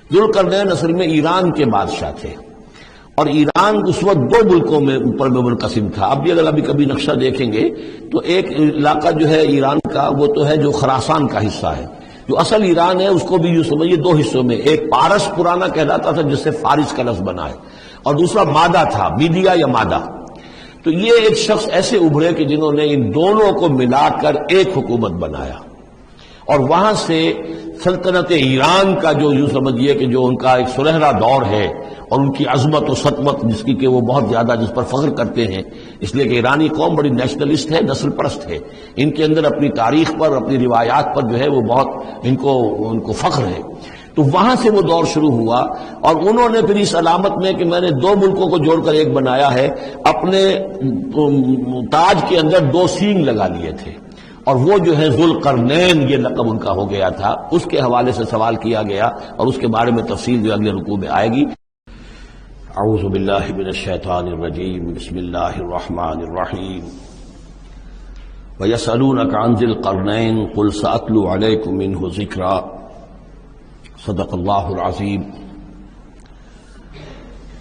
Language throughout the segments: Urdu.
ذوالقرنین اصل میں ایران کے بادشاہ تھے، اور ایران اس وقت دو ملکوں میں اوپر میں منقسم تھا۔ اب بھی اگر ابھی کبھی نقشہ دیکھیں گے تو ایک علاقہ جو ہے ایران کا وہ تو ہے جو خراسان کا حصہ ہے، جو اصل ایران ہے اس کو بھی یوں سمجھیے دو حصوں میں، ایک پارس پرانا کہلاتا تھا جس سے فارس کا لفظ بنا ہے، اور دوسرا مادہ تھا، میڈیا یا مادہ۔ تو یہ ایک شخص ایسے ابھرے کہ جنہوں نے ان دونوں کو ملا کر ایک حکومت بنایا، اور وہاں سے سلطنت ایران کا جو یوں سمجھیے کہ جو ان کا ایک سنہرا دور ہے، اور ان کی عظمت و سطوت جس کی کہ وہ بہت زیادہ جس پر فخر کرتے ہیں، اس لیے کہ ایرانی قوم بڑی نیشنلسٹ ہے، نسل پرست ہے، ان کے اندر اپنی تاریخ پر، اپنی روایات پر جو ہے وہ بہت ان کو فخر ہے۔ تو وہاں سے وہ دور شروع ہوا، اور انہوں نے پھر اس علامت میں کہ میں نے دو ملکوں کو جوڑ کر ایک بنایا ہے، اپنے تاج کے اندر دو سینگ لگا لیے تھے، اور وہ جو ہے ذوالقرنین یہ لقب ان کا ہو گیا تھا۔ اس کے حوالے سے سوال کیا گیا، اور اس کے بارے میں تفصیل جو اگلے رکوع میں آئے گی۔ اعوذ باللہ من الشیطان الرجیم، بسم اللہ الرحمن الرحیم۔ وَيَسْأَلُونَكَ عَنْ ذِي الْقَرْنَيْنِ قُلْ سَأَتْلُو عَلَيْكُم مِّنْهُ ذِكْرًا۔ صدق اللہ العظیم۔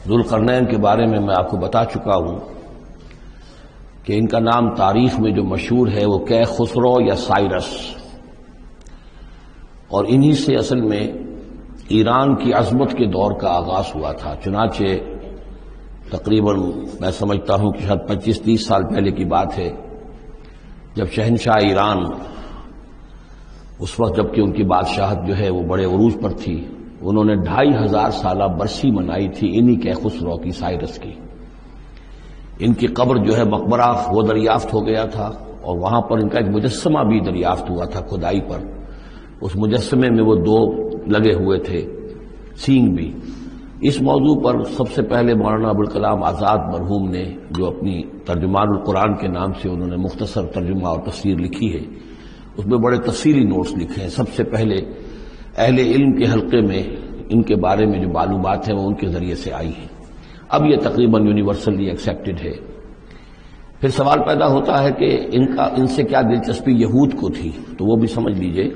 ذوالقرنین کے بارے میں آپ کو بتا چکا ہوں کہ ان کا نام تاریخ میں جو مشہور ہے وہ خسرو یا سائرس، اور انہی سے اصل میں ایران کی عظمت کے دور کا آغاز ہوا تھا۔ چنانچہ تقریباً میں سمجھتا ہوں کہ شاید 25-30 سال پہلے کی بات ہے، جب شہنشاہ ایران اس وقت جبکہ ان کی بادشاہت جو ہے وہ بڑے عروج پر تھی، انہوں نے 2500 سالہ برسی منائی تھی انہی خسرو کی، سائرس کی۔ ان کی قبر جو ہے مقبرہ وہ دریافت ہو گیا تھا، اور وہاں پر ان کا ایک مجسمہ بھی دریافت ہوا تھا کھدائی پر۔ اس مجسمے میں وہ دو لگے ہوئے تھے، سینگ بھی۔ اس موضوع پر سب سے پہلے مولانا ابوالکلام آزاد مرحوم نے جو اپنی ترجمان القرآن کے نام سے انہوں نے مختصر ترجمہ اور تفسیر لکھی ہے، اس میں بڑے تفصیلی نوٹس لکھے ہیں۔ سب سے پہلے اہل علم کے حلقے میں ان کے بارے میں جو معلومات ہیں وہ ان کے ذریعے سے آئی ہیں، اب یہ تقریباً یونیورسلی ایکسیپٹڈ ہے۔ پھر سوال پیدا ہوتا ہے کہ ان سے کیا دلچسپی یہود کو تھی، تو وہ بھی سمجھ لیجئے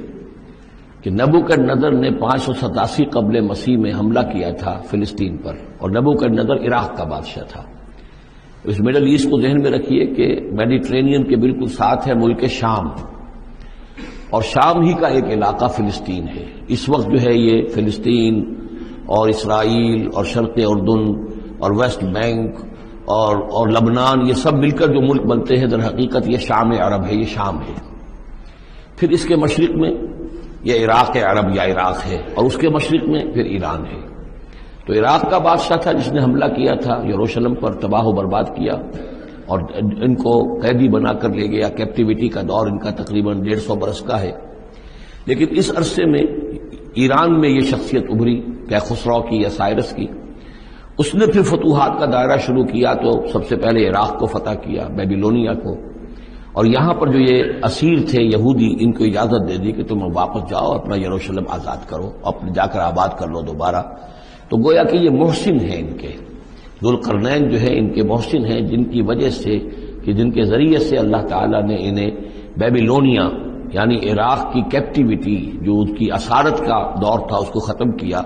کہ نبوکدنضر نے 587 قبل مسیح میں حملہ کیا تھا فلسطین پر، اور نبوکدنضر عراق کا بادشاہ تھا۔ اس مڈل ایسٹ کو ذہن میں رکھیے کہ میڈیٹرینین کے بالکل ساتھ ہے ملک شام، اور شام ہی کا ایک علاقہ فلسطین ہے۔ اس وقت جو ہے یہ فلسطین اور اسرائیل اور شرق اردن اور ویسٹ بینک اور لبنان، یہ سب مل کر جو ملک بنتے ہیں، در حقیقت یہ شام عرب ہے، یہ شام ہے۔ پھر اس کے مشرق میں یہ عراق عرب یا عراق ہے، اور اس کے مشرق میں پھر ایران ہے۔ تو عراق کا بادشاہ تھا جس نے حملہ کیا تھا یروشلم پر، تباہ و برباد کیا، اور ان کو قیدی بنا کر لے گیا۔ کیپٹیوٹی کا دور ان کا تقریباً 150 برس کا ہے۔ لیکن اس عرصے میں ایران میں یہ شخصیت ابھری خسرو کی یا سائرس کی۔ اس نے پھر فتوحات کا دائرہ شروع کیا، تو سب سے پہلے عراق کو فتح کیا، بیبیلونیا کو، اور یہاں پر جو یہ اسیر تھے یہودی، ان کو اجازت دے دی کہ تم واپس جاؤ، اپنا یروشلم آزاد کرو، اپنے جا کر آباد کر لو دوبارہ۔ تو گویا کہ یہ محسن ہیں ان کے، ذوالقرنین جو ہے ان کے محسن ہیں، جن کی وجہ سے کہ جن کے ذریعے سے اللہ تعالیٰ نے انہیں بیبیلونیا یعنی عراق کی کیپٹیوٹی جو ان کی اسارت کا دور تھا اس کو ختم کیا،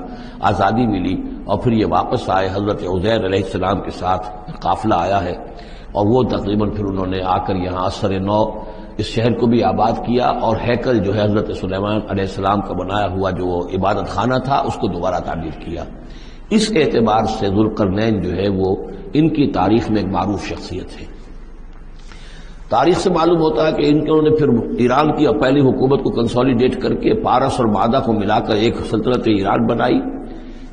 آزادی ملی، اور پھر یہ واپس آئے۔ حضرت عزیر علیہ السلام کے ساتھ قافلہ آیا ہے، اور وہ تقریباً پھر انہوں نے آ کر یہاں اثر نو اس شہر کو بھی آباد کیا، اور ہیکل جو ہے حضرت سلیمان علیہ السلام کا بنایا ہوا جو عبادت خانہ تھا اس کو دوبارہ تعمیر کیا۔ اس اعتبار سے ذوالقرنین جو ہے وہ ان کی تاریخ میں ایک معروف شخصیت ہے۔ تاریخ سے معلوم ہوتا ہے کہ انہوں نے پھر ایران کی پہلی حکومت کو کنسولیڈیٹ کر کے پارس اور مادہ کو ملا کر ایک سلطنت ایران بنائی۔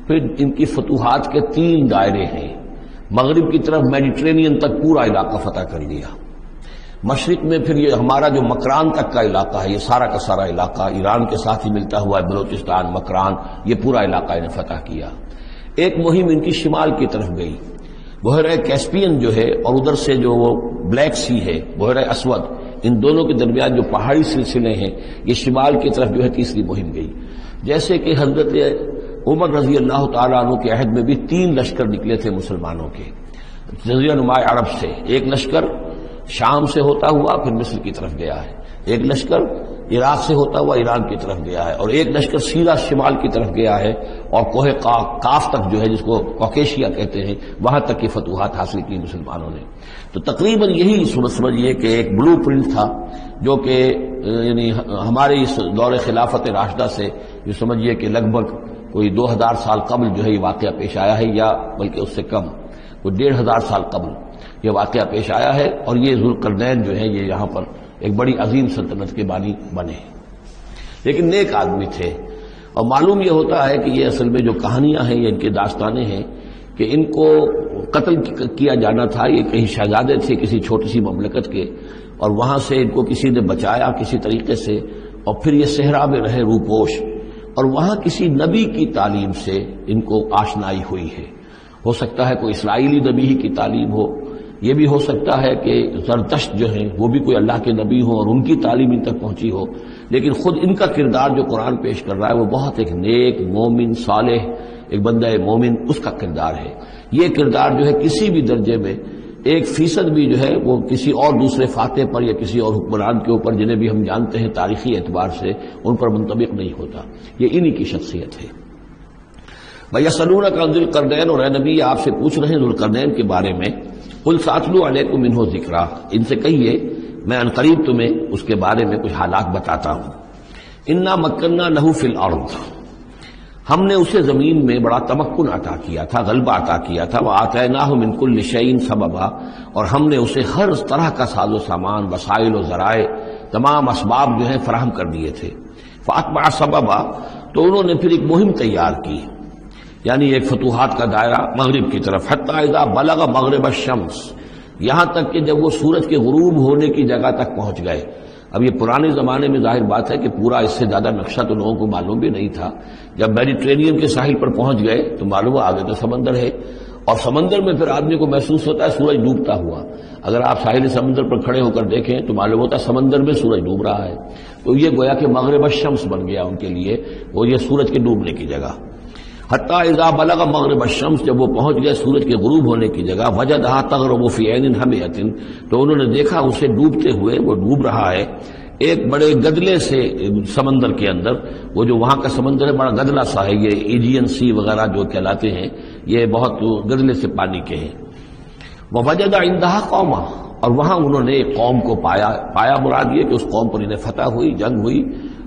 پھر ان کی فتوحات کے 3 دائرے ہیں۔ مغرب کی طرف میڈیٹرینین تک پورا علاقہ فتح کر لیا، مشرق میں پھر یہ ہمارا جو مکران تک کا علاقہ ہے، یہ سارا کا سارا علاقہ ایران کے ساتھ ہی ملتا ہوا ہے، بلوچستان، مکران، یہ پورا علاقہ انہیں فتح کیا۔ ایک مہم ان کی شمال کی طرف گئی، بحیرہ کیسپین جو ہے، اور ادھر سے جو وہ بلیک سی ہے، بحیرہ اسود، ان دونوں کے درمیان جو پہاڑی سلسلے ہیں، یہ شمال کی طرف جو ہے تیسری مہم گئی۔ جیسے کہ حضرت عمر رضی اللہ تعالیٰ عنہ کے عہد میں بھی 3 لشکر نکلے تھے مسلمانوں کے جزیرہ نما عرب سے۔ ایک لشکر شام سے ہوتا ہوا پھر مصر کی طرف گیا ہے، ایک لشکر عراق سے ہوتا ہوا ایران کی طرف گیا ہے، اور ایک لشکر سیدھا شمال کی طرف گیا ہے اور کوہ کاف تک جو ہے جس کو کوکیشیا کہتے ہیں وہاں تک کی فتوحات حاصل کی مسلمانوں نے۔ تو تقریباً یہی سمجھیے کہ ایک بلو پرنٹ تھا جو کہ یعنی ہمارے اس دور خلافت راشدہ سے یہ سمجھیے کہ لگ بھگ کوئی 2000 سال قبل جو ہے یہ واقعہ پیش آیا ہے، یا بلکہ اس سے کم، کوئی 1500 سال قبل یہ واقعہ پیش آیا ہے، اور یہ ذوالقرنین جو ہے یہ یہاں پر ایک بڑی عظیم سلطنت کے بانی بنے، لیکن نیک آدمی تھے۔ اور معلوم یہ ہوتا ہے کہ یہ اصل میں جو کہانیاں ہیں یہ ان کے داستانیں ہیں کہ ان کو قتل کیا جانا تھا۔ یہ کہیں شہزادے تھے کسی چھوٹی سی مملکت کے، اور وہاں سے ان کو کسی نے بچایا کسی طریقے سے، اور پھر یہ صحرا میں رہے روپوش، اور وہاں کسی نبی کی تعلیم سے ان کو آشنائی ہوئی ہے۔ ہو سکتا ہے کوئی اسرائیلی نبی ہی کی تعلیم ہو، یہ بھی ہو سکتا ہے کہ زرتشت جو ہیں وہ بھی کوئی اللہ کے نبی ہو اور ان کی تعلیم ان تک پہنچی ہو، لیکن خود ان کا کردار جو قرآن پیش کر رہا ہے وہ بہت ایک نیک مومن صالح ایک بندہ مومن اس کا کردار ہے۔ یہ کردار جو ہے کسی بھی درجے میں 1% بھی جو ہے وہ کسی اور دوسرے فاتح پر یا کسی اور حکمران کے اوپر جنہیں بھی ہم جانتے ہیں تاریخی اعتبار سے ان پر منطبق نہیں ہوتا، یہ انہی کی شخصیت ہے۔ وَيَسْأَلُونَكَ عَنِ ذِي الْقَرْنَيْنِ، اور اے نبی آپ سے پوچھ رہے ہیں ذوالقرنین کے بارے میں، قُلْ سَأَتْلُو عَلَيْكُم مِّنْهُ ذِكْرًا، ان سے کہیے میں عنقریب تمہیں اس کے بارے میں کچھ حالات بتاتا ہوں۔ اِنَّا مَكَّنَّا لَهُ فِي الْأَرْضِ، ہم نے اسے زمین میں بڑا تمکن عطا کیا تھا، غلبہ عطا کیا تھا، وَآتَيْنَاهُ مِن كُلِّ شَيْءٍ سَبَبًا، اور ہم نے اسے ہر طرح کا ساز و سامان، وسائل و ذرائع، تمام اسباب جو ہیں فراہم کر دیے تھے۔ فَأَتْبَعَ سَبَبًا، تو انہوں نے پھر ایک مہم تیار کی، یعنی ایک فتوحات کا دائرہ مغرب کی طرف، حتی اذا بلغ مغرب الشمس، یہاں تک کہ جب وہ سورج کے غروب ہونے کی جگہ تک پہنچ گئے۔ اب یہ پرانے زمانے میں ظاہر بات ہے کہ پورا اس سے زیادہ نقشہ تو لوگوں کو معلوم بھی نہیں تھا۔ جب میڈیٹرینین کے ساحل پر پہنچ گئے تو معلوم ہوا آگے تو سمندر ہے، اور سمندر میں پھر آدمی کو محسوس ہوتا ہے سورج ڈوبتا ہوا۔ اگر آپ ساحل سمندر پر کھڑے ہو کر دیکھیں تو معلوم ہوتا ہے سمندر میں سورج ڈوب رہا ہے، تو یہ گویا کہ مغرب الشمس بن گیا ان کے لیے، وہ یہ سورج کے ڈوبنے کی جگہ۔ حتی اذا بلغ مغرب الشمس، جب وہ پہنچ گئے سورج کے غروب ہونے کی جگہ، وجدھا تغرب فی عین حمیۃ، تو انہوں نے دیکھا اسے ڈوبتے ہوئے، وہ ڈوب رہا ہے ایک بڑے گدلے سے سمندر کے اندر۔ وہ جو وہاں کا سمندر ہے بڑا گدلا سا ہے، یہ ایجین سی وغیرہ جو کہلاتے ہیں یہ بہت گدلے سے پانی کے ہیں۔ ووجد عندها قوما، اور وہاں انہوں نے ایک قوم کو پایا مراد یہ کہ اس قوم پر انہیں فتح ہوئی، جنگ ہوئی،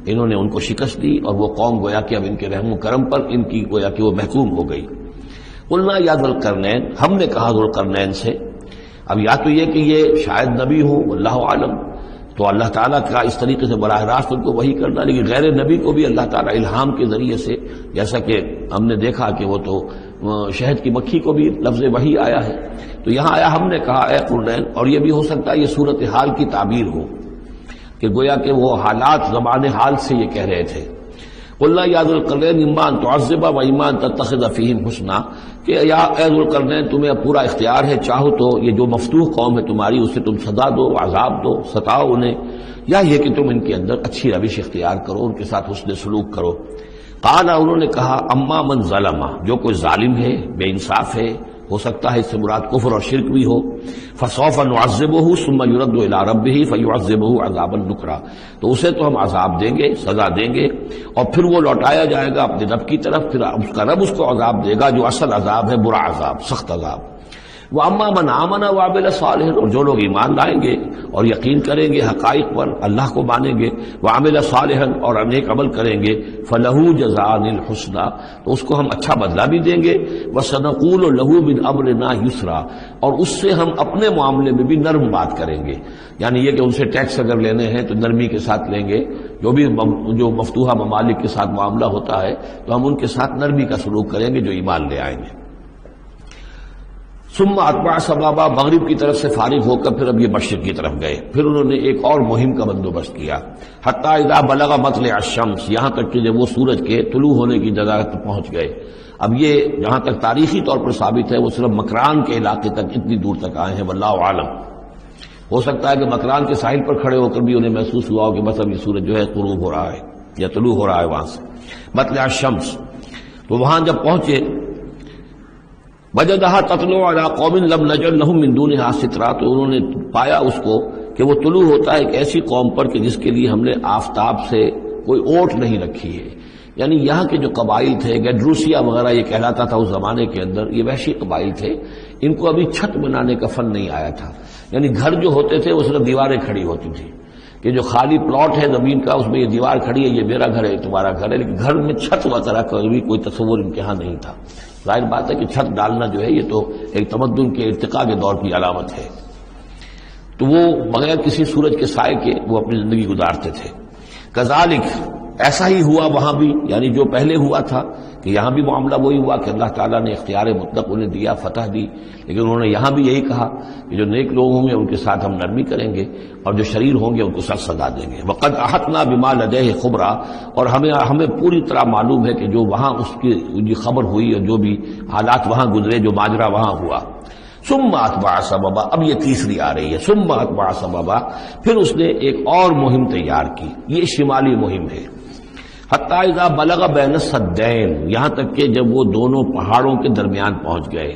انہوں نے ان کو شکست دی، اور وہ قوم گویا کہ اب ان کے رحم و کرم پر ان کی گویا کہ وہ محکوم ہو گئی۔ قلنا یا ذوالقرنین، ہم نے کہا ذوالقرنین سے، اب یا تو یہ کہ یہ شاید نبی ہو واللہ عالم، تو اللہ تعالیٰ کا اس طریقے سے براہ راست ان کو وحی کرنا، لیکن غیر نبی کو بھی اللہ تعالیٰ الہام کے ذریعے سے، جیسا کہ ہم نے دیکھا کہ وہ تو شہد کی مکھی کو بھی لفظ وحی آیا ہے، تو یہاں آیا ہم نے کہا اے قرنین، اور یہ بھی ہو سکتا ہے یہ صورتحال کی تعبیر ہو کہ گویا کہ وہ حالات زمان حال سے یہ کہہ رہے تھے۔ قلنا یا ذوالقرنین اما ان تعذب و اما ان تتخذ فیہم حسنا، کہ یا اے ذوالقرنین تمہیں پورا اختیار ہے، چاہو تو یہ جو مفتوح قوم ہے تمہاری اسے تم سزا دو، عذاب دو، ستاؤ انہیں، یا یہ کہ تم ان کے اندر اچھی روش اختیار کرو، ان کے ساتھ حسن سلوک کرو۔ قال، انہوں نے کہا اما من ظلم، جو کوئی ظالم ہے، بے انصاف ہے، ہو سکتا ہے اس سے مراد کفر اور شرک بھی ہو، فسوف نعذبہ ثم يرد الى ربہ فيعذبہ عذابا نکرا، تو اسے تو ہم عذاب دیں گے، سزا دیں گے، اور پھر وہ لوٹایا جائے گا اپنے رب کی طرف، پھر اس کا رب اس کو عذاب دے گا جو اصل عذاب ہے، برا عذاب، سخت عذاب۔ واما من آمن وعمل صالحا، اور جو لوگ ایمان لائیں گے اور یقین کریں گے حقائق پر، اللہ کو مانیں گے، وعمل صالحا، اور نیک عمل کریں گے، فلہ جزاء الحسنی، تو اس کو ہم اچھا بدلہ بھی دیں گے، وسنقول له من امرنا یسرا، اور اس سے ہم اپنے معاملے میں بھی نرم بات کریں گے، یعنی یہ کہ ان سے ٹیکس اگر لینے ہیں تو نرمی کے ساتھ لیں گے، جو مفتوحہ ممالک کے ساتھ معاملہ ہوتا ہے تو ہم ان کے ساتھ نرمی کا سلوک کریں گے جو ایمان لے آئیں گے۔ ثم اتبع سبابا، مغرب کی طرف سے فارغ ہو کر پھر اب یہ مشرق کی طرف گئے، پھر انہوں نے ایک اور مہم کا بندوبست کیا، حتی اذا بلغ مطلع الشمس، یہاں تک کہ جب وہ سورج کے طلوع ہونے کی جگہ تک پہنچ گئے۔ اب یہ جہاں تک تاریخی طور پر ثابت ہے وہ صرف مکران کے علاقے تک اتنی دور تک آئے ہیں، واللہ عالم، ہو سکتا ہے کہ مکران کے ساحل پر کھڑے ہو کر بھی انہیں محسوس ہوا ہو کہ بس اب یہ سورج جو ہے غروب ہو رہا ہے یا طلوع ہو رہا ہے وہاں سے، مطلع الشمس، تو وہاں جب پہنچے، وجدھا تطلع علی قوم لم نجعل لهم من دونها سترا، تو انہوں نے پایا اس کو کہ وہ طلوع ہوتا ہے ایک ایسی قوم پر کہ جس کے لیے ہم نے آفتاب سے کوئی اوٹ نہیں رکھی ہے. یعنی یہاں کے جو قبائل تھے، گیڈروسیا وغیرہ یہ کہلاتا تھا اس زمانے کے اندر، یہ وحشی قبائل تھے، ان کو ابھی چھت بنانے کا فن نہیں آیا تھا. یعنی گھر جو ہوتے تھے وہ صرف دیواریں کھڑی ہوتی تھیں کہ جو خالی پلاٹ ہے زمین کا اس میں یہ دیوار کھڑی ہے، یہ میرا گھر ہے، تمہارا گھر ہے، لیکن گھر میں چھت وغیرہ کا بھی کوئی تصور ان کے ہاں نہیں تھا. ظاہر بات ہے کہ چھت ڈالنا جو ہے یہ تو ایک تمدن کے ارتقاء کے دور کی علامت ہے. تو وہ بغیر کسی سورج کے سائے کے وہ اپنی زندگی گزارتے تھے. کذالک، ایسا ہی ہوا وہاں بھی، یعنی جو پہلے ہوا تھا کہ یہاں بھی معاملہ وہی ہوا کہ اللہ تعالیٰ نے اختیار مطلق انہیں دیا، فتح دی، لیکن انہوں نے یہاں بھی یہی کہا کہ جو نیک لوگ ہوں گے ان کے ساتھ ہم نرمی کریں گے اور جو شریر ہوں گے ان کو سخت سزا دیں گے. وقد احطنا بما لدیہ خبرا، اور ہمیں پوری طرح معلوم ہے کہ جو وہاں اس کی خبر ہوئی اور جو بھی حالات وہاں گزرے، جو ماجرا وہاں ہوا. ثم اتبع سببا، اب یہ تیسری آ رہی ہے. ثم اتبع سببا، پھر اس نے ایک اور مہم تیار کی، یہ شمالی مہم ہے. حتی اذا بلغ بین السدین، یہاں تک کہ جب وہ دونوں پہاڑوں کے درمیان پہنچ گئے،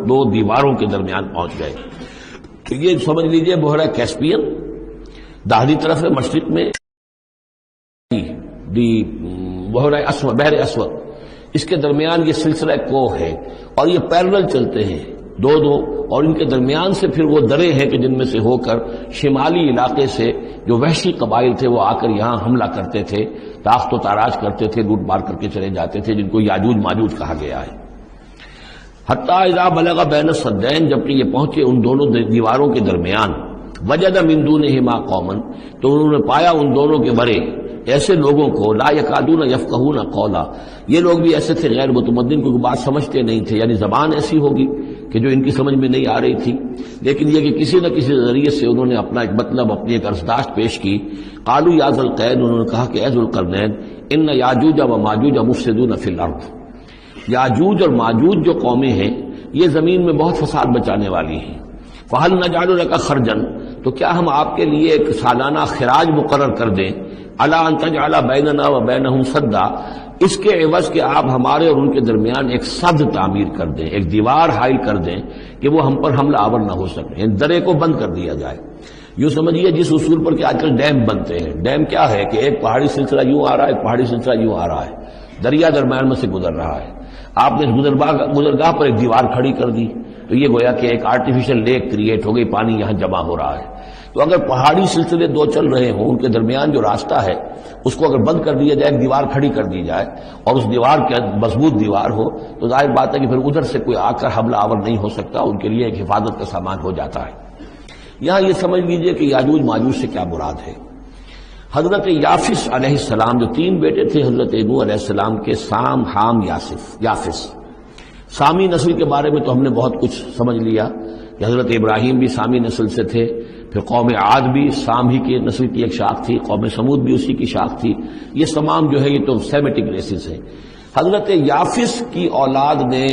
دو دیواروں کے درمیان پہنچ گئے. تو یہ سمجھ لیجئے بحیرہ کیسپیئن داہلی طرف ہے، مشرق میں بحر اسود، اس کے درمیان یہ سلسلہ کوہ ہے اور یہ پیرلل چلتے ہیں دو اور ان کے درمیان سے پھر وہ درے ہیں کہ جن میں سے ہو کر شمالی علاقے سے جو وحشی قبائل تھے وہ آ کر یہاں حملہ کرتے تھے، تاخت و تاراج کرتے تھے، لوٹ مار کر کے چلے جاتے تھے، جن کو یاجوج ماجوج کہا گیا ہے. حتی اذا بلغ بین السدین، جبکہ یہ پہنچے ان دونوں دیواروں کے درمیان. وجد من دونہما قوما، تو انہوں نے پایا ان دونوں کے برے ایسے لوگوں کو، لا یکادون یفقہون قولا، یہ لوگ بھی ایسے تھے غیر متمدن، کوئی بات سمجھتے نہیں تھے، یعنی زبان ایسی ہوگی کہ جو ان کی سمجھ میں نہیں آ رہی تھی، لیکن یہ کہ کسی نہ کسی ذریعے سے انہوں نے اپنا ایک مطلب، اپنی ایک عرضداشت پیش کی. قالوا یا ذا القرنین، انہوں نے کہا کہ اے ذو القرنین، ان یاجوج و ماجوج مفسدون فی الارض، یاجوج اور ماجوج جو قومیں ہیں یہ زمین میں بہت فساد بچانے والی ہیں. فہل نجعل لک خرجا، تو کیا ہم آپ کے لیے ایک سالانہ خراج مقرر کر دیں، الا ان تجعل بیننا و بینہم سدا، اس کے عوض کہ آپ ہمارے اور ان کے درمیان ایک سد تعمیر کر دیں، ایک دیوار حائل کر دیں کہ وہ ہم پر حملہ آور نہ ہو سکے، یعنی درے کو بند کر دیا جائے. یوں سمجھیے جس اصول پر کہ آج کل ڈیم بنتے ہیں. ڈیم کیا ہے کہ ایک پہاڑی سلسلہ یوں آ رہا ہے، ایک پہاڑی سلسلہ یوں آ رہا ہے، دریا درمیان میں سے گزر رہا ہے، آپ نے گزرگاہ پر ایک دیوار کھڑی کر دی تو یہ گویا کہ ایک آرٹیفیشل لیک کریٹ ہو گئی، پانی یہاں جمع ہو رہا ہے. تو اگر پہاڑی سلسلے دو چل رہے ہوں، ان کے درمیان جو راستہ ہے اس کو اگر بند کر دیا جائے، ایک دیوار کھڑی کر دی جائے اور اس دیوار کے مضبوط دیوار ہو، تو ظاہر بات ہے کہ پھر ادھر سے کوئی آ کر حملہ آور نہیں ہو سکتا، ان کے لیے ایک حفاظت کا سامان ہو جاتا ہے. یہاں یہ سمجھ لیجئے کہ یاجوج ماجوج سے کیا مراد ہے. حضرت یافس علیہ السلام، جو تین بیٹے تھے حضرت نوح علیہ السلام کے، سام، حام، یافس. سامی نسل کے بارے میں تو ہم نے بہت کچھ سمجھ لیا کہ حضرت ابراہیم بھی سامی نسل سے تھے، پھر قوم عاد بھی سام ہی کی نسل کی ایک شاخ تھی، قوم سمود بھی اسی کی شاخ تھی. یہ تمام جو ہے یہ تو سیمیٹک ریسز ہیں. حضرت یافس کی اولاد نے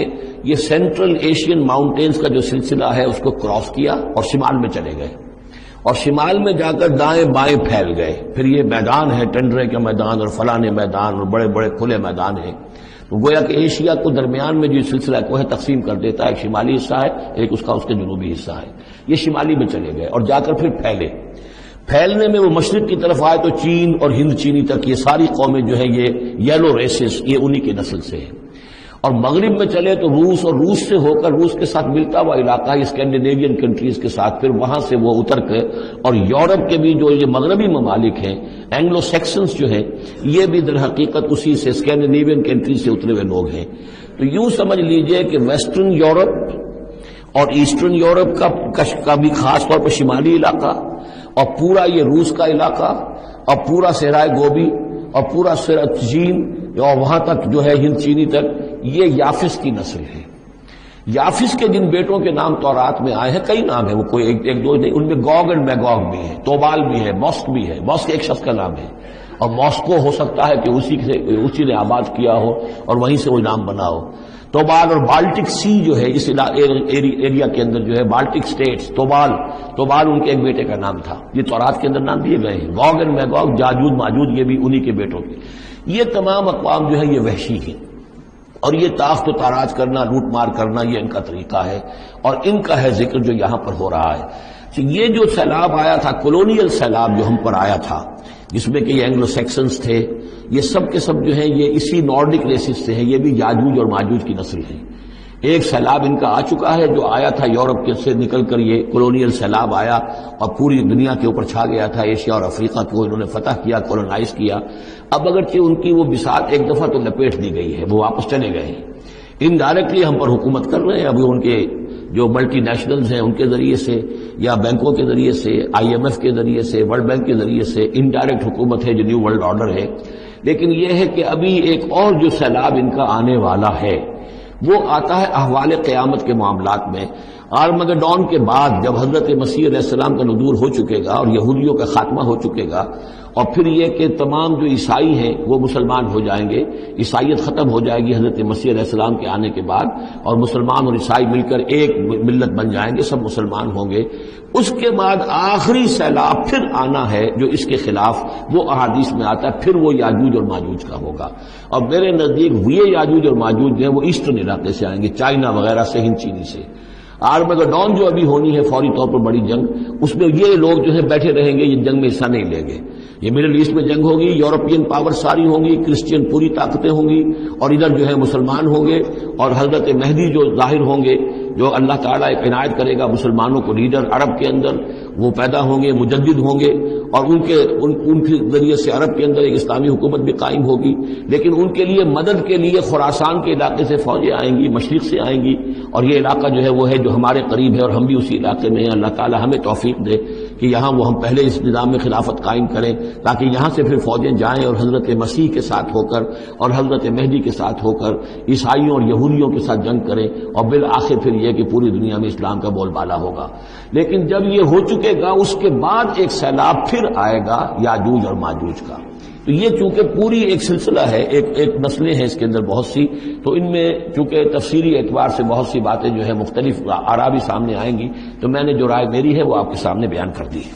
یہ سینٹرل ایشین ماؤنٹینز کا جو سلسلہ ہے اس کو کراس کیا اور شمال میں چلے گئے، اور شمال میں جا کر دائیں بائیں پھیل گئے. پھر یہ میدان ہے، ٹنڈرے کا میدان اور فلانے میدان اور بڑے بڑے کھلے میدان ہیں. تو گویا کہ ایشیا کو درمیان میں جو سلسلہ کوہ تقسیم کر دیتا ہے، ایک شمالی حصہ ہے، ایک اس کے جنوبی حصہ ہے. یہ شمالی میں چلے گئے اور جا کر پھر پھیلنے میں وہ مشرق کی طرف آئے تو چین اور ہند چینی تک یہ ساری قومیں جو ہیں یہ یلو ریسز، یہ انہی کی نسل سے ہیں. اور مغرب میں چلے تو روس، اور روس سے ہو کر روس کے ساتھ ملتا ہوا علاقہ ہے اسکینڈینیوین کنٹریز کے ساتھ، پھر وہاں سے وہ اتر کے اور یورپ کے بھی جو یہ مغربی ممالک ہیں، اینگلو سیکسنز جو ہیں، یہ بھی در حقیقت اسی سے اسکینڈینیوین کنٹریز سے اترے ہوئے لوگ ہیں. تو یوں سمجھ لیجئے کہ ویسٹرن یورپ اور ایسٹرن یورپ کا بھی خاص طور پر شمالی علاقہ، اور پورا یہ روس کا علاقہ، اور پورا صحرائے گوبی، اور پورا چین، اور وہاں تک جو ہے ہند چینی تک، یہ یافس کی نسل ہے. یافس کے جن بیٹوں کے نام تورات میں آئے ہیں، کئی نام ہیں، وہ کوئی ایک دو نہیں، ان میں گوگ اینڈ میگوگ بھی ہے، توبال بھی ہے، موسک بھی ہے. موسک ایک شخص کا نام ہے، اور ماسکو ہو سکتا ہے کہ اسی نے آباد کیا ہو اور وہیں سے وہ نام بنا ہو. توبال اور بالٹک سی جو ہے اس ایریا کے اندر جو ہے بالٹک سٹیٹس، توبال ان کے ایک بیٹے کا نام تھا. یہ تورات کے اندر نام دیے گئے ہیں. گوگ اینڈ میگوگ، جاجوج ماجوج، یہ بھی انہی کے بیٹوں کے. یہ تمام اقوام جو ہے یہ وحشی ہیں، اور یہ تاخت و تاراج کرنا، لوٹ مار کرنا، یہ ان کا طریقہ ہے، اور ان کا ہے ذکر جو یہاں پر ہو رہا ہے. یہ جو سیلاب آیا تھا، کولونیل سیلاب جو ہم پر آیا تھا، جس میں کہ یہ اینگلو سیکسنز تھے، یہ سب کے سب جو ہیں یہ اسی نارڈک ریسز سے ہیں، یہ بھی یاجوج اور ماجوج کی نسل ہیں۔ ایک سیلاب ان کا آ چکا ہے جو آیا تھا یورپ کے سے نکل کر، یہ کولونیل سیلاب آیا اور پوری دنیا کے اوپر چھا گیا تھا، ایشیا اور افریقہ کو انہوں نے فتح کیا، کولونائز کیا۔ اب اگرچہ ان کی وہ بساط ایک دفعہ تو لپیٹ دی گئی ہے، وہ واپس چلے گئے ہیں، انڈائریکٹلی ہم پر حکومت کر رہے ہیں۔ ابھی ان کے جو ملٹی نیشنلز ہیں ان کے ذریعے سے یا بینکوں کے ذریعے سے، آئی ایم ایف کے ذریعے سے، ورلڈ بینک کے ذریعے سے انڈائریکٹ حکومت ہے جو نیو ورلڈ آرڈر ہے۔ لیکن یہ ہے کہ ابھی ایک اور جو سیلاب ان کا آنے والا ہے وہ آتا ہے احوال قیامت کے معاملات میں۔ آرمگڈون کے بعد جب حضرت مسیح علیہ السلام کا نزول ہو چکے گا اور یہودیوں کا خاتمہ ہو چکے گا، اور پھر یہ کہ تمام جو عیسائی ہیں وہ مسلمان ہو جائیں گے، عیسائیت ختم ہو جائے گی حضرت مسیح علیہ السلام کے آنے کے بعد، اور مسلمان اور عیسائی مل کر ایک ملت بن جائیں گے، سب مسلمان ہوں گے۔ اس کے بعد آخری سیلاب پھر آنا ہے جو اس کے خلاف، وہ احادیث میں آتا ہے، پھر وہ یاجوج اور ماجوج کا ہوگا۔ اور میرے نزدیک یہ یاجوج اور ماجوج جو ہیں وہ ایسٹرن علاقے سے آئیں گے، چائنا وغیرہ سے، ہند چینی سے۔ آرمگڈون جو ابھی ہونی ہے فوری طور پر بڑی جنگ، اس میں یہ لوگ جو ہے بیٹھے رہیں گے، یہ جنگ میں حصہ نہیں لیں گے۔ یہ مڈل ایسٹ میں جنگ ہوگی، یورپین پاور ساری ہوں گی، کرسچین پوری طاقتیں ہوں گی، اور ادھر جو ہے مسلمان ہوں گے، اور حضرت مہدی جو ظاہر ہوں گے، جو اللہ تعالیٰ ایک عنایت کرے گا مسلمانوں کو لیڈر عرب کے اندر، وہ پیدا ہوں گے، مجدد ہوں گے، اور ان کے ذریعے سے عرب کے اندر ایک اسلامی حکومت بھی قائم ہوگی۔ لیکن ان کے لیے مدد کے لیے خراسان کے علاقے سے فوجیں آئیں گی، مشرق سے آئیں گی، اور یہ علاقہ جو ہے وہ ہے جو ہمارے قریب ہے، اور ہم بھی اسی علاقے میں ہیں۔ اللہ تعالیٰ ہمیں توفیق دے کہ یہاں وہ ہم پہلے اس نظام میں خلافت قائم کریں، تاکہ یہاں سے پھر فوجیں جائیں اور حضرت مسیح کے ساتھ ہو کر اور حضرت مہدی کے ساتھ ہو کر عیسائیوں اور یہودیوں کے ساتھ جنگ کریں، اور بالآخر پھر یہ کہ پوری دنیا میں اسلام کا بول بالا ہوگا۔ لیکن جب یہ ہو چکے گا، اس کے بعد ایک سیلاب پھر آئے گا یاجوج اور ماجوج کا۔ تو یہ چونکہ پوری ایک سلسلہ ہے، ایک نسلیں ہیں اس کے اندر بہت سی، تو ان میں چونکہ تفسیری اعتبار سے بہت سی باتیں جو ہے مختلف آراء بھی سامنے آئیں گی، تو میں نے جو رائے میری ہے وہ آپ کے سامنے بیان کر دی ہے۔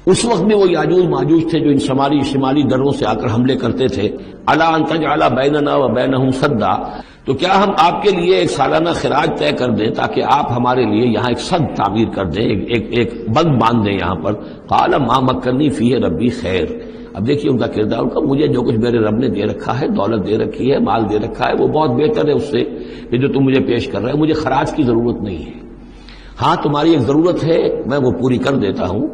اس وقت میں وہ یاجوج ماجوج تھے جو ان شمالی دروں سے آ کر حملے کرتے تھے۔ الا ان تجعل بیننا وبینہم سدا، تو کیا ہم آپ کے لیے ایک سالانہ خراج طے کر دیں تاکہ آپ ہمارے لیے یہاں ایک سد تعمیر کر دیں، ایک بند باندھ دیں یہاں پر۔ قال ما مکنی فیہ ربی خیر، اب دیکھیے ان کا کردار، ان کا مجھے جو کچھ میرے رب نے دے رکھا ہے، دولت دے رکھی ہے، مال دے رکھا ہے، وہ بہت بہتر ہے اس سے کہ جو تم مجھے پیش کر رہے ہیں۔ مجھے خراج کی ضرورت نہیں ہے، ہاں تمہاری ایک ضرورت ہے، میں وہ پوری کر دیتا ہوں۔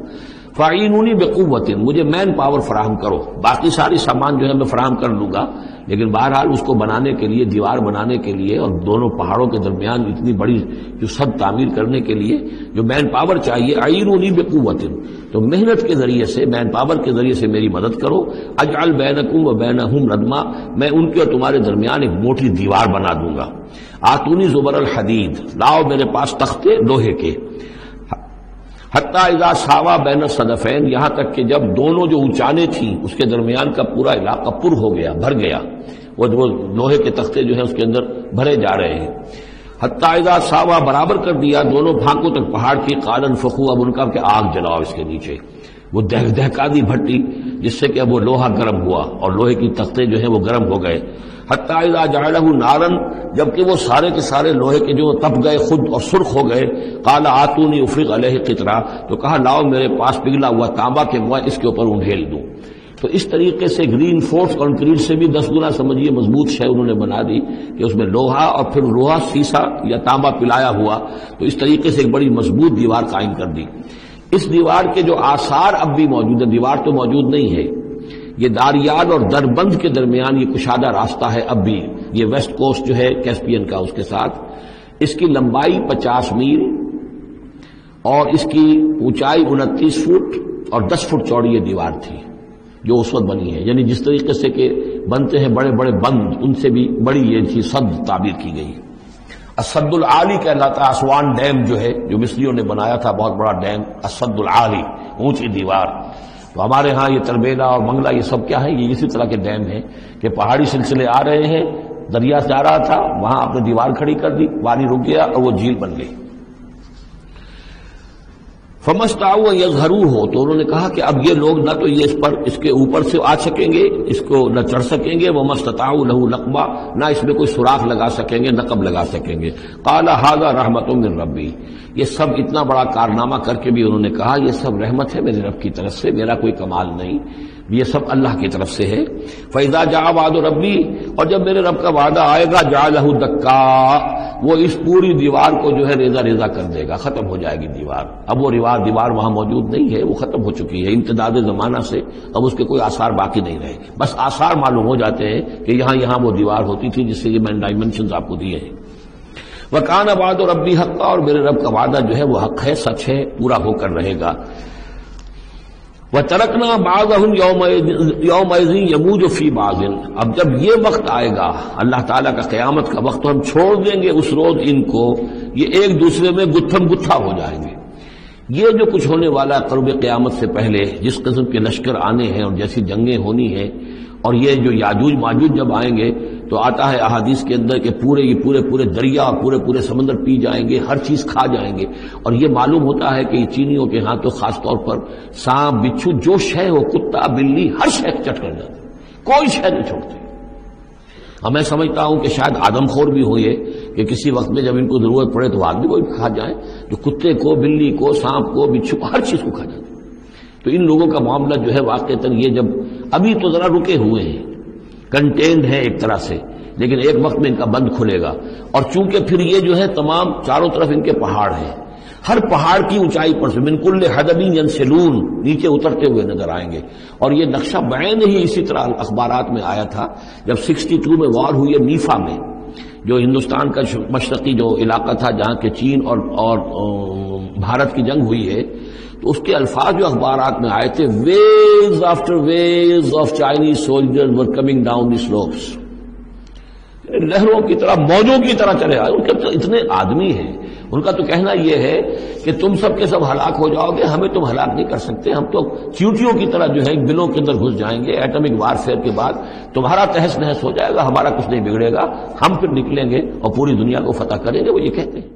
فاعینونی بقوت، مجھے مین پاور فراہم کرو، باقی ساری سامان جو ہے میں فراہم کر لوں گا، لیکن بہرحال اس کو بنانے کے لیے، دیوار بنانے کے لیے اور دونوں پہاڑوں کے درمیان اتنی بڑی جو سد تعمیر کرنے کے لیے جو مین پاور چاہیے، اعینونی بقوت، تو محنت کے ذریعے سے، مین پاور کے ذریعے سے میری مدد کرو۔ اجعل بینکم و بینہم ردما، میں ان کے اور تمہارے درمیان ایک موٹی دیوار بنا دوں گا۔ آتونی زبر الحدید، لاؤ میرے پاس تختے لوہے کے۔ حتی اذا ساوا بین الصدفین، یہاں تک کہ جب دونوں جو اونچانے تھیں اس کے درمیان کا پورا علاقہ پر ہو گیا، بھر گیا، وہ لوہے کے تختے جو ہیں اس کے اندر بھرے جا رہے ہیں۔ حتی اذا ساوا، برابر کر دیا دونوں پھانکوں تک پہاڑ کی، قال انفخوا، اب ان کا کہ آگ جلاؤ اس کے نیچے، وہ دہکا دی بھٹی جس سے کہ اب وہ لوہا گرم ہوا اور لوہے کی تختے جو ہیں وہ گرم ہو گئے۔ حتی اذا جعلہ نارا، جبکہ وہ سارے کے سارے لوہے کے جو تپ گئے خود اور سرخ ہو گئے۔ قال آتونی افرغ علیہ قطرہ، تو کہا لاؤ میرے پاس پگھلا ہوا تانبا کہ میں اس کے اوپر انڈھیل دوں۔ تو اس طریقے سے گرین فورس کنکریٹ سے بھی 10 گنا سمجھیے مضبوط شے انہوں نے بنا دی کہ اس میں لوہا اور پھر لوہا سیسا یا تانبا پلایا ہوا، تو اس طریقے سے ایک بڑی مضبوط دیوار قائم کر دی۔ اس دیوار کے جو آثار اب بھی موجود ہیں، دیوار تو موجود نہیں ہے، یہ داریال اور دربند کے درمیان یہ کشادہ راستہ ہے اب بھی، یہ ویسٹ کوسٹ جو ہے کیسپین کا، اس کے ساتھ اس کی لمبائی 50 میل اور اس کی اونچائی 29 فٹ اور 10 فٹ چوڑی یہ دیوار تھی جو اس وقت بنی ہے۔ یعنی جس طریقے سے کہ بنتے ہیں بڑے بڑے بند، ان سے بھی بڑی یہ تھی سد تعبیر کی گئی۔ السد العالی کہلاتا ہے اسوان ڈیم جو ہے، جو مصریوں نے بنایا تھا، بہت بڑا ڈیم، السد العالی، اونچی دیوار۔ تو ہمارے ہاں یہ تربیلا اور منگلہ یہ سب کیا ہے، یہ اسی طرح کے ڈیم ہیں کہ پہاڑی سلسلے آ رہے ہیں، دریا سے آ رہا تھا، وہاں آپ نے دیوار کھڑی کر دی، پانی رک گیا اور وہ جھیل بن گئی۔ فمستطاعوا ان یظہروہ، تو انہوں نے کہا کہ اب یہ لوگ نہ تو یہ اس کے اوپر سے آ سکیں گے، اس کو نہ چڑھ سکیں گے، ومستطاعوا لہ نقبا، نہ اس میں کوئی سوراخ لگا سکیں گے، نقب لگا سکیں گے۔ قال ھذا رحمۃ من ربی، یہ سب اتنا بڑا کارنامہ کر کے بھی انہوں نے کہا یہ سب رحمت ہے میرے رب کی طرف سے، میرا کوئی کمال نہیں، یہ سب اللہ کی طرف سے ہے۔ فَإِذَا جَاءَ وَعْدُ رَبِّي، اور جب میرے رب کا وعدہ آئے گا، جَعَلَهُ دَكَّا، وہ اس پوری دیوار کو جو ہے ریزہ ریزہ کر دے گا، ختم ہو جائے گی دیوار۔ اب وہ دیوار وہاں موجود نہیں ہے، وہ ختم ہو چکی ہے امتداد زمانہ سے، اب اس کے کوئی آثار باقی نہیں رہے، بس آثار معلوم ہو جاتے ہیں کہ یہاں وہ دیوار ہوتی تھی جس سے یہ میں نے ڈائمنشنز آپ کو دیے ہیں۔ وَكَانَ وَعْدُ رَبِّي حَقًّا، اور میرے رب کا وعدہ جو ہے وہ حق ہے، سچ ہے، پورا ہو کر رہے گا۔ وَتَرَكْنَا بَعْضَهُمْ يَوْمَئِذٍ يَمُوجُ فِي بَعْضٍ، اب جب یہ وقت آئے گا اللہ تعالیٰ کا قیامت کا وقت، تو ہم چھوڑ دیں گے اس روز ان کو، یہ ایک دوسرے میں گتھم گتھا ہو جائیں گے۔ یہ جو کچھ ہونے والا قرب قیامت سے پہلے جس قسم کے لشکر آنے ہیں اور جیسی جنگیں ہونی ہیں، اور یہ جو یاجوج ماجوج جب آئیں گے تو آتا ہے احادیث کے اندر کہ پورے دریا اور پورے سمندر پی جائیں گے، ہر چیز کھا جائیں گے، اور یہ معلوم ہوتا ہے کہ یہ چینیوں کے ہاں تو خاص طور پر سانپ بچھو جو شے ہو، کتا بلی، ہر شے چٹ کر جاتے، کوئی شے نہیں چھوڑتے۔ اور میں سمجھتا ہوں کہ شاید آدم خور بھی ہو یہ کہ کسی وقت میں جب ان کو ضرورت پڑے تو آدمی کو بھی کھا جائیں، جو کتے کو، بلی کو، سانپ کو، بچھو کو، ہر چیز کو کھا جاتے۔ تو ان لوگوں کا معاملہ جو ہے واقعتاً یہ جب ابھی تو ذرا رکے ہوئے ہیں، کنٹینڈ ہے ایک طرح سے، لیکن ایک وقت میں ان کا بند کھلے گا، اور چونکہ پھر یہ جو ہے تمام چاروں طرف ان کے پہاڑ ہیں، ہر پہاڑ کی اونچائی پر سے من کل حدب ینسلون، نیچے اترتے ہوئے نظر آئیں گے۔ اور یہ نقشہ بعین ہی اسی طرح اخبارات میں آیا تھا جب 62 میں وار ہوئی ہے نیفا میں، جو ہندوستان کا مشرقی جو علاقہ تھا جہاں کے چین اور بھارت کی جنگ ہوئی ہے، تو اس کے الفاظ جو اخبارات میں آئے تھے، views after views of Chinese soldiers were coming down the slopes, لہروں کی طرح، موجوں کی طرح چلے آئے۔ ان کے تو اتنے آدمی ہیں، ان کا تو کہنا یہ ہے کہ تم سب کے سب ہلاک ہو جاؤ گے، ہمیں تم ہلاک نہیں کر سکتے، ہم تو چیونٹیوں کی طرح جو ہے بلوں کے اندر گھس جائیں گے، ایٹمک وارفیئر کے بعد تمہارا تہس نہس ہو جائے گا، ہمارا کچھ نہیں بگڑے گا، ہم پھر نکلیں گے اور پوری دنیا کو فتح کریں گے، وہ یہ کہتے ہیں۔